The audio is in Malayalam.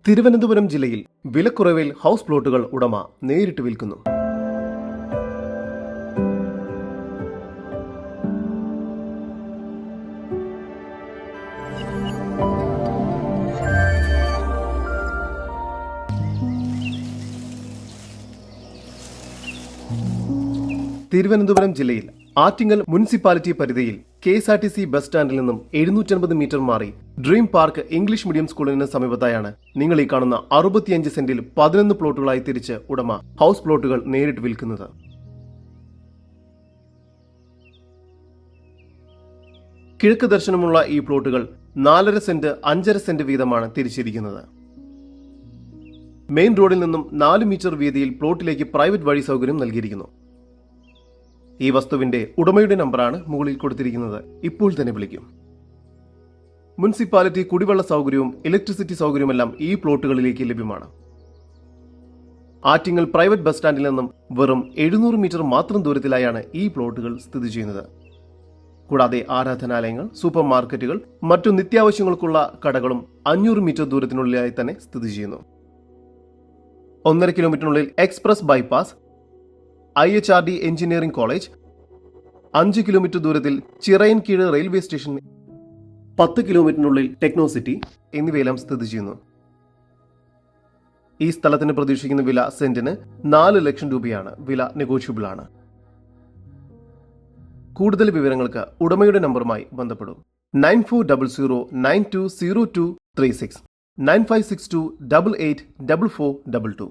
തിരുവനന്തപുരം ജില്ലയിൽ വിലക്കുറവിൽ ഹൗസ് പ്ലോട്ടുകൾ ഉടമ നേരിട്ട് വിൽക്കുന്നു. തിരുവനന്തപുരം ജില്ലയിൽ ആറ്റിങ്ങൽ മുനിസിപ്പാലിറ്റി പരിധിയിൽ KSRTC ബസ് സ്റ്റാൻഡിൽ നിന്നും 750 മീറ്റർ മാറി ഡ്രീം പാർക്ക് ഇംഗ്ലീഷ് മീഡിയം സ്കൂളിന് സമീപത്തായാണ് നിങ്ങൾ ഈ കാണുന്ന 65 സെന്റിൽ 11 പ്ലോട്ടുകളായി തിരിച്ച് ഉടമ ഹൗസ് പ്ലോട്ടുകൾ നേരിട്ട് വിൽക്കുന്നത്. കിഴക്ക് ദർശനമുള്ള ഈ പ്ലോട്ടുകൾ 4.5 സെന്റ് 5.5 സെന്റ് വീതമാണ് തിരിച്ചിരിക്കുന്നത്. മെയിൻ റോഡിൽ നിന്നും 4 മീറ്റർ വീതിയിൽ പ്ലോട്ടിലേക്ക് പ്രൈവറ്റ് വഴി സൗകര്യം നൽകിയിരിക്കുന്നു. ഈ വസ്തുവിന്റെ ഉടമയുടെ നമ്പറാണ് മുകളിൽ കൊടുത്തിരിക്കുന്നത്. ഇപ്പോൾ തന്നെ വിളിക്കും. മുനിസിപ്പാലിറ്റി കുടിവെള്ള സൗകര്യവും ഇലക്ട്രിസിറ്റി സൗകര്യവുമെല്ലാം ഈ പ്ലോട്ടുകളിലേക്ക് ലഭ്യമാണ്. ആറ്റിങ്ങൽ പ്രൈവറ്റ് ബസ് സ്റ്റാൻഡിൽ നിന്നും വെറും 700 മീറ്റർ മാത്രം ദൂരത്തിലായാണ് ഈ പ്ലോട്ടുകൾ സ്ഥിതി ചെയ്യുന്നത്. കൂടാതെ ആരാധനാലയങ്ങൾ, സൂപ്പർ മാർക്കറ്റുകൾ, മറ്റു നിത്യാവശ്യങ്ങൾക്കുള്ള കടകളും 500 മീറ്റർ ദൂരത്തിനുള്ളിലായി തന്നെ സ്ഥിതി ചെയ്യുന്നു. 1.5 കിലോമീറ്ററിനുള്ളിൽ express bypass, IHRD engineering college, 5 kilometre ദൂരത്തിൽ ചിറയൻകീഴ് റെയിൽവേ സ്റ്റേഷൻ, 10 കിലോമീറ്ററിനുള്ളിൽ ടെക്നോ സിറ്റി എന്നിവയെല്ലാം സ്ഥിതി ചെയ്യുന്നു. ഈ സ്ഥലത്തിന് പ്രതീക്ഷിക്കുന്ന വില സെന്റിന് 4 ലക്ഷം രൂപയാണ്. വില നെഗോഷ്യബിൾ ആണ്. കൂടുതൽ വിവരങ്ങൾക്ക് ഉടമയുടെ നമ്പറുമായി ബന്ധപ്പെടും. 9400920236 9562884422.